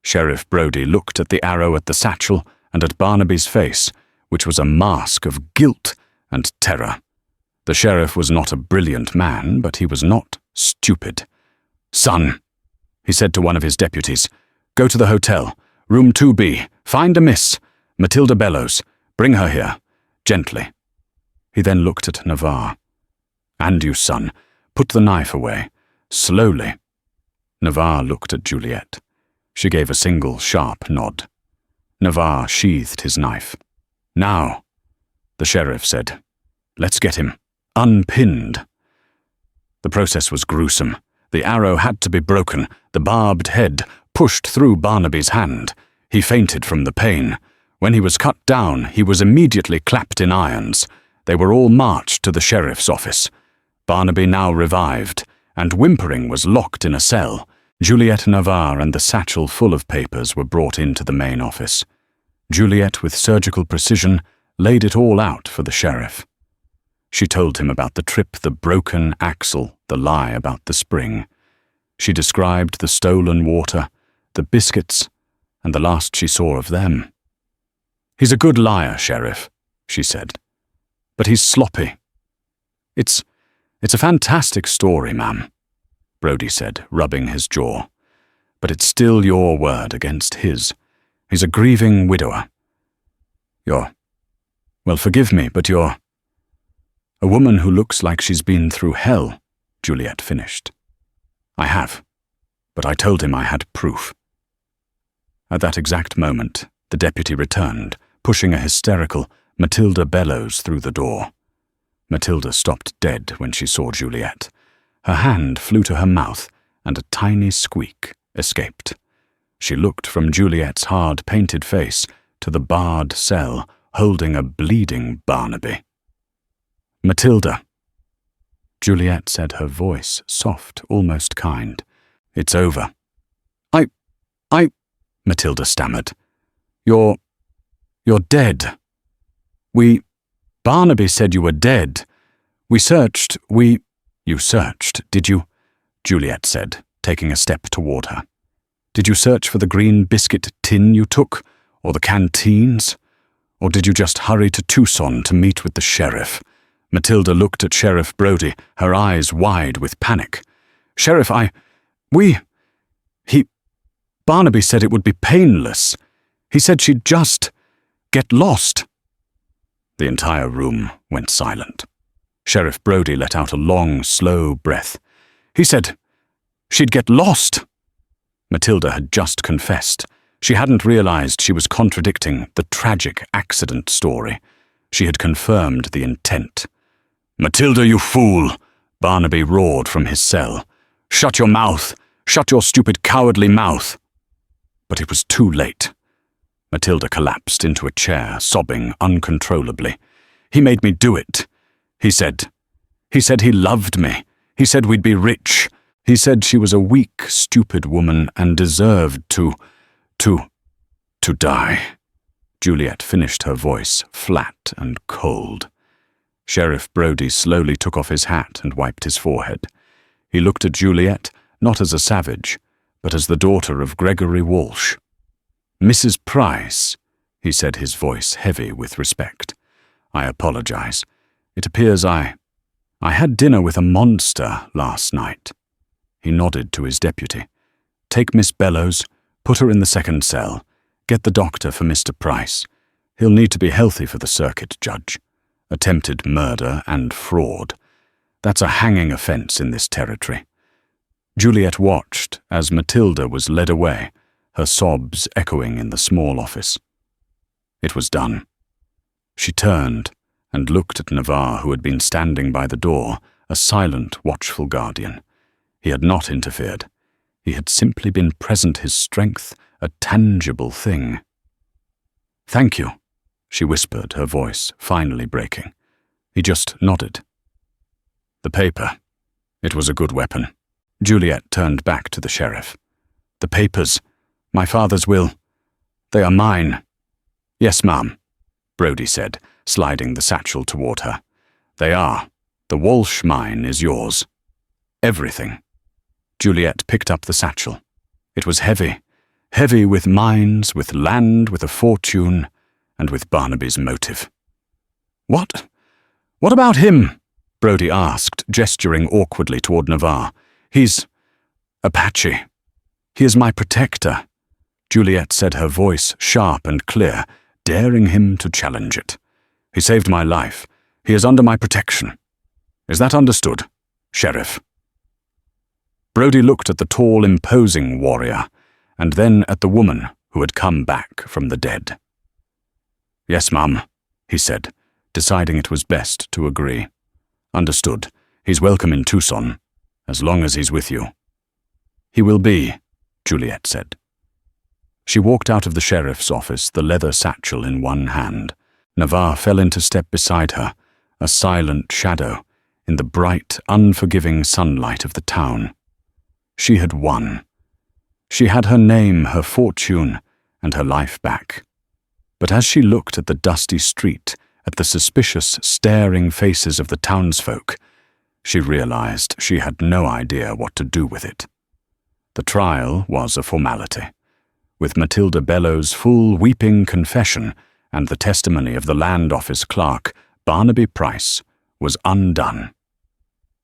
Sheriff Brody looked at the arrow at the satchel and at Barnaby's face, which was a mask of guilt and terror. The sheriff was not a brilliant man, but he was not stupid. "Son," he said to one of his deputies, "go to the hotel, room 2B, find a Miss Matilda Bellows, bring her here, gently." He then looked at Navarre. "And you, son, put the knife away, slowly." Navarre looked at Juliet. She gave a single sharp nod. Navarre sheathed his knife. "Now," the sheriff said, "let's get him unpinned." The process was gruesome. The arrow had to be broken, the barbed head pushed through Barnaby's hand. He fainted from the pain. When he was cut down, he was immediately clapped in irons. They were all marched to the sheriff's office. Barnaby now revived, and whimpering was locked in a cell, Juliet Navarre and the satchel full of papers were brought into the main office. Juliet, with surgical precision, laid it all out for the sheriff. She told him about the trip, the broken axle, the lie about the spring. She described the stolen water, the biscuits, and the last she saw of them. "He's a good liar, Sheriff," she said, "but he's sloppy." It's a fantastic story, ma'am," Brody said, rubbing his jaw. "But it's still your word against his. He's a grieving widower. Well, forgive me, but you're a woman who looks like she's been through hell," Juliet finished. "I have, but I told him I had proof." At that exact moment, the deputy returned, pushing a hysterical Matilda Bellows through the door. Matilda stopped dead when she saw Juliet. Her hand flew to her mouth, and a tiny squeak escaped. She looked from Juliet's hard-painted face to the barred cell, holding a bleeding Barnaby. "Matilda," Juliet said, her voice soft, almost kind. "It's over." I, Matilda stammered. You're dead. Barnaby said you were dead. We searched, You searched, did you?" Juliet said, taking a step toward her. "Did you search for the green biscuit tin you took, or the canteens? Or did you just hurry to Tucson to meet with the sheriff?" Matilda looked at Sheriff Brody, her eyes wide with panic. "Sheriff, Barnaby said it would be painless. He said she'd just get lost." The entire room went silent. Sheriff Brody let out a long, slow breath. "He said she'd get lost." Matilda had just confessed. She hadn't realized she was contradicting the tragic accident story. She had confirmed the intent. "Matilda, you fool!" Barnaby roared from his cell. "Shut your mouth! Shut your stupid, cowardly mouth!" But it was too late. Matilda collapsed into a chair, sobbing uncontrollably. "He made me do it. He said he loved me. He said we'd be rich. He said she was a weak, stupid woman and deserved to die." Juliet finished her voice, flat and cold. Sheriff Brody slowly took off his hat and wiped his forehead. He looked at Juliet, not as a savage, but as the daughter of Gregory Walsh. "Mrs. Price," he said, his voice heavy with respect. "I apologize. It appears I had dinner with a monster last night." He nodded to his deputy. "Take Miss Bellows, put her in the second cell. Get the doctor for Mr. Price. He'll need to be healthy for the circuit judge. Attempted murder and fraud. That's a hanging offense in this territory." Juliet watched as Matilda was led away, her sobs echoing in the small office. It was done. She turned and looked at Navarre, who had been standing by the door, a silent, watchful guardian. He had not interfered. He had simply been present, his strength a tangible thing. "Thank you," she whispered, her voice finally breaking. He just nodded. "The paper. It was a good weapon." Juliet turned back to the sheriff. "The papers. My father's will. They are mine." "Yes, ma'am," Brody said, sliding the satchel toward her. "They are. The Walsh mine is yours. Everything." Juliet picked up the satchel. It was heavy. Heavy with mines, with land, with a fortune, and with Barnaby's motive. What about him?" Brody asked, gesturing awkwardly toward Navarre. "He's Apache. He is my protector," Juliet said, her voice sharp and clear, daring him to challenge it. "He saved my life. He is under my protection. Is that understood, Sheriff?" Brody looked at the tall, imposing warrior, and then at the woman who had come back from the dead. "Yes, ma'am," he said, deciding it was best to agree. "Understood. He's welcome in Tucson, as long as he's with you." "He will be," Juliet said. She walked out of the sheriff's office, the leather satchel in one hand. Navarre fell into step beside her, a silent shadow, in the bright, unforgiving sunlight of the town. She had won, She had her name, her fortune, and her life back. But as she looked at the dusty street, at the suspicious, staring faces of the townsfolk, she realized she had no idea what to do with it. The trial was a formality. With Matilda Bellow's full weeping confession and the testimony of the land office clerk, Barnaby Price was undone.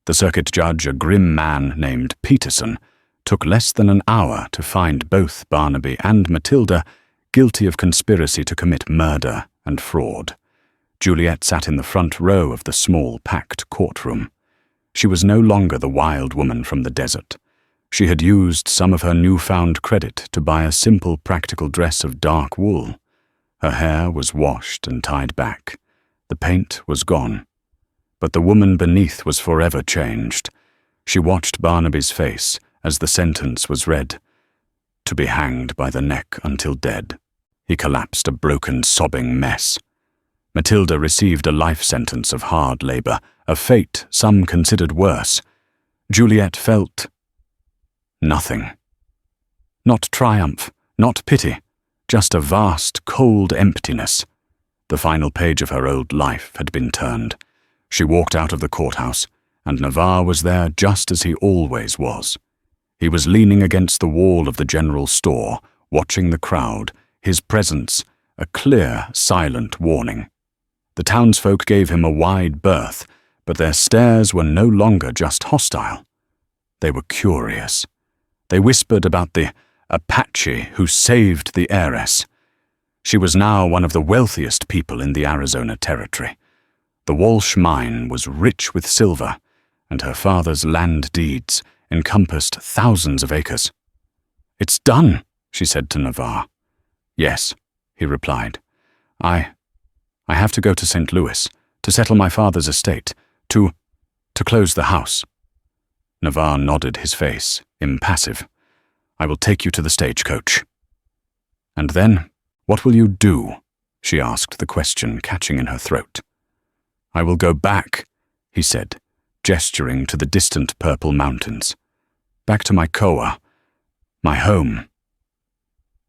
The circuit judge, a grim man named Peterson, took less than an hour to find both Barnaby and Matilda guilty of conspiracy to commit murder and fraud. Juliet sat in the front row of the small, packed courtroom. She was no longer the wild woman from the desert. She had used some of her newfound credit to buy a simple, practical dress of dark wool. Her hair was washed and tied back. The paint was gone. But the woman beneath was forever changed. She watched Barnaby's face as the sentence was read. To be hanged by the neck until dead. He collapsed a broken, sobbing mess. Matilda received a life sentence of hard labor, a fate some considered worse. Juliet felt nothing. Not triumph, not pity, just a vast, cold emptiness. The final page of her old life had been turned. She walked out of the courthouse, and Navarre was there just as he always was. He was leaning against the wall of the general store, watching the crowd, his presence a clear, silent warning. The townsfolk gave him a wide berth, but their stares were no longer just hostile. They were curious. They whispered about the Apache who saved the heiress. She was now one of the wealthiest people in the Arizona Territory. The Walsh mine was rich with silver, and her father's land deeds encompassed thousands of acres. "It's done," she said to Navarre. "Yes," he replied. I have to go to St. Louis, to settle my father's estate, to close the house." Navarre nodded his face, impassive. "I will take you to the stagecoach." "And then, what will you do?" she asked, the question catching in her throat. "I will go back," he said, gesturing to the distant purple mountains. "Back to my koa, my home."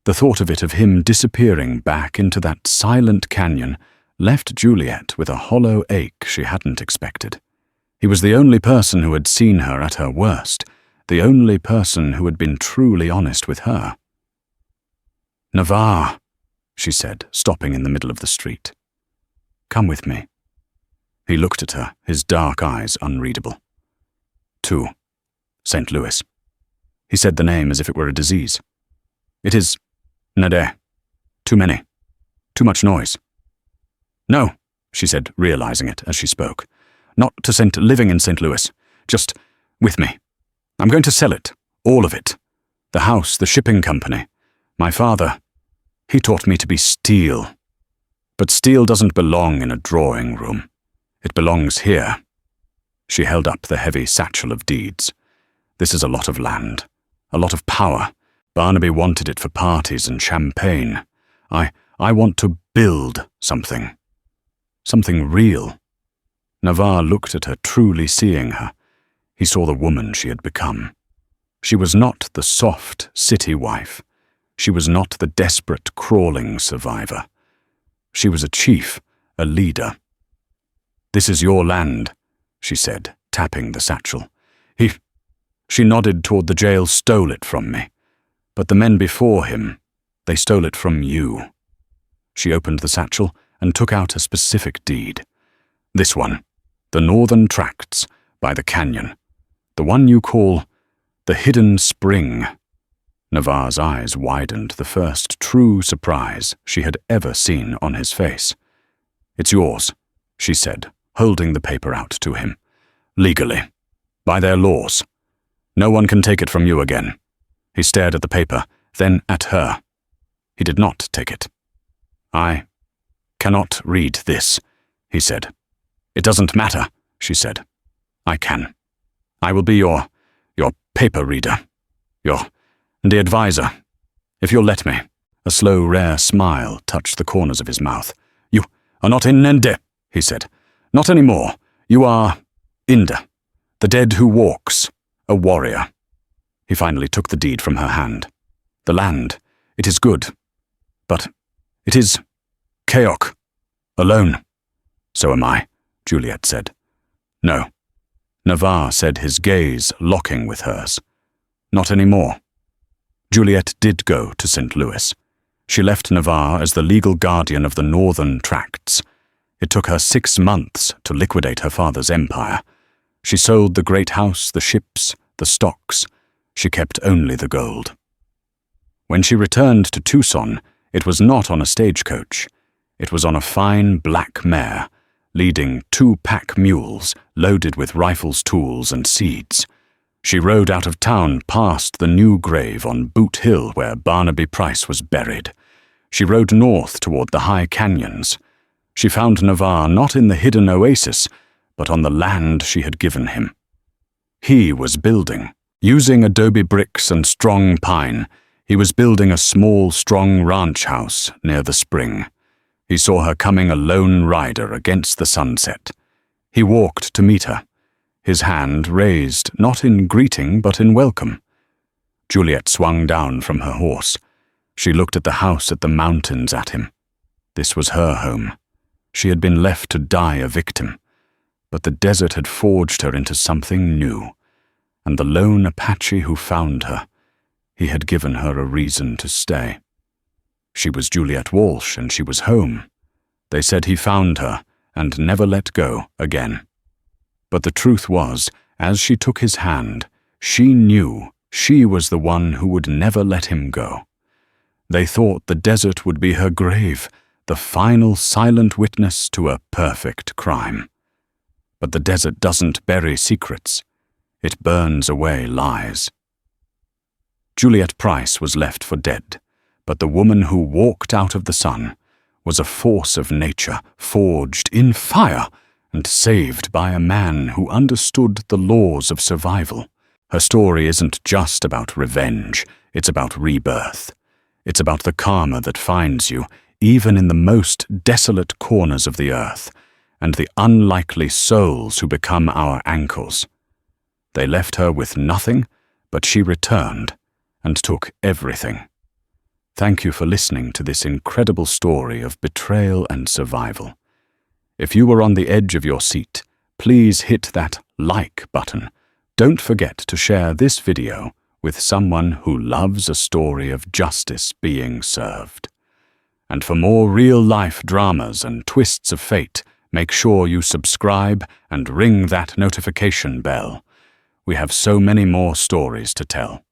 The thought of him disappearing back into that silent canyon, left Juliet with a hollow ache she hadn't expected. He was the only person who had seen her at her worst, the only person who had been truly honest with her. "Navarre," she said, stopping in the middle of the street. "Come with me." He looked at her, his dark eyes unreadable. "To St. Louis." He said the name as if it were a disease. "It is Nade. Too many. Too much noise." "No," she said, realizing it as she spoke. "Not to living in St. Louis. Just with me. I'm going to sell it. All of it. The house, the shipping company. My father, he taught me to be steel. But steel doesn't belong in a drawing room. It belongs here." She held up the heavy satchel of deeds. "This is a lot of land. A lot of power. Barnaby wanted it for parties and champagne. I want to build something. Something real." Navarre looked at her, truly seeing her. He saw the woman she had become. She was not the soft city wife. She was not the desperate, crawling survivor. She was a chief, a leader. "This is your land," she said, tapping the satchel. She nodded toward the jail, "stole it from me. But the men before him, they stole it from you." She opened the satchel and took out a specific deed. "This one, the Northern Tracts, by the canyon. The one you call the Hidden Spring." Navarre's eyes widened, the first true surprise she had ever seen on his face. "It's yours," she said, holding the paper out to him. "Legally. By their laws. No one can take it from you again." He stared at the paper, then at her. He did not take it. "I cannot read this," he said. "It doesn't matter," she said. "I can. I will be your paper reader, the advisor, if you'll let me." A slow, rare smile touched the corners of his mouth. "You are not in Nende," he said. "Not anymore. You are Inda, the dead who walks, a warrior." He finally took the deed from her hand. The land, it is good, but it is chaotic, alone. So am I, Juliet said. No. Navarre said, his gaze locking with hers. Not anymore. Juliet did go to St. Louis. She left Navarre as the legal guardian of the northern tracts. It took her 6 months to liquidate her father's empire. She sold the great house, the ships, the stocks. She kept only the gold. When she returned to Tucson, it was not on a stagecoach. It was on a fine black mare, leading 2 pack mules loaded with rifles, tools, and seeds. She rode out of town past the new grave on Boot Hill where Barnaby Price was buried. She rode north toward the high canyons. She found Navarre not in the hidden oasis, but on the land she had given him. He was building. Using adobe bricks and strong pine, he was building a small, strong ranch house near the spring. He saw her coming a lone rider against the sunset. He walked to meet her, his hand raised not in greeting but in welcome. Juliet swung down from her horse. She looked at the house at the mountains at him. This was her home. She had been left to die a victim, but the desert had forged her into something new, and the lone Apache who found her, he had given her a reason to stay. She was Juliet Walsh, and she was home. They said he found her and never let go again. But the truth was, as she took his hand, she knew she was the one who would never let him go. They thought the desert would be her grave, the final silent witness to a perfect crime. But the desert doesn't bury secrets. It burns away lies. Juliet Price was left for dead, but the woman who walked out of the sun was a force of nature, forged in fire and saved by a man who understood the laws of survival. Her story isn't just about revenge, it's about rebirth. It's about the karma that finds you, even in the most desolate corners of the earth, and the unlikely souls who become our anchors. They left her with nothing, but she returned and took everything. Thank you for listening to this incredible story of betrayal and survival. If you were on the edge of your seat, please hit that like button. Don't forget to share this video with someone who loves a story of justice being served. And for more real-life dramas and twists of fate, make sure you subscribe and ring that notification bell. We have so many more stories to tell.